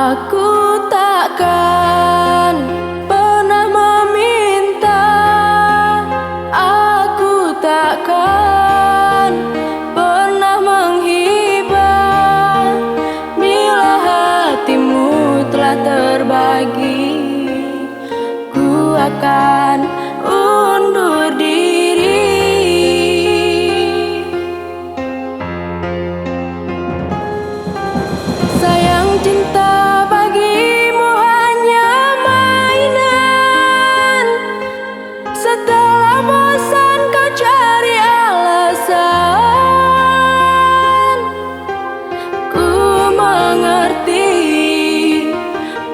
Aku takkan pernah meminta, aku takkan pernah menghibah. Bila hatimu telah terbagi, ku akan undur diri. Sayang, cinta bagimu hanya mainan. Setelah bosan kau cari alasan. Ku mengerti,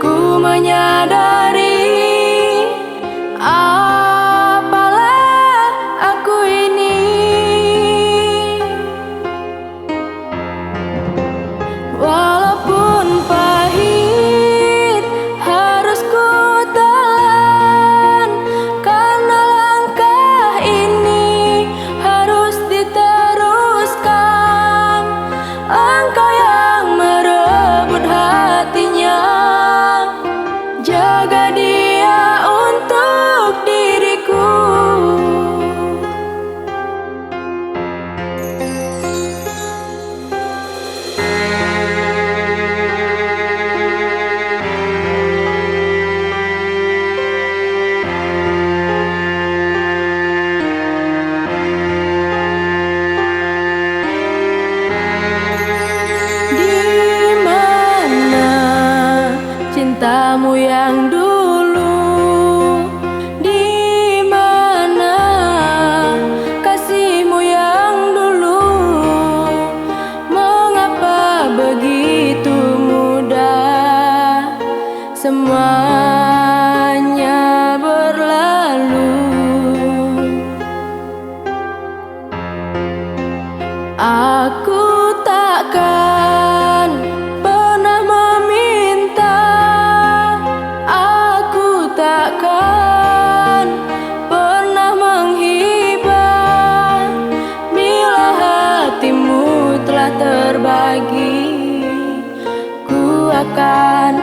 ku menyadari, apalah aku ini. Walaupun pahit harus ku telan, karena langkah ini harus diteruskan. Engkau yang merebut hatinya, jaga dia untuk diriku. Cintamu yang dulu, di mana kasihmu yang dulu? Mengapa begitu mudah semuanya berlalu? Aku takkan pernah meminta, aku takkan pernah menghibah. Bila hatimu telah terbagi, ku akan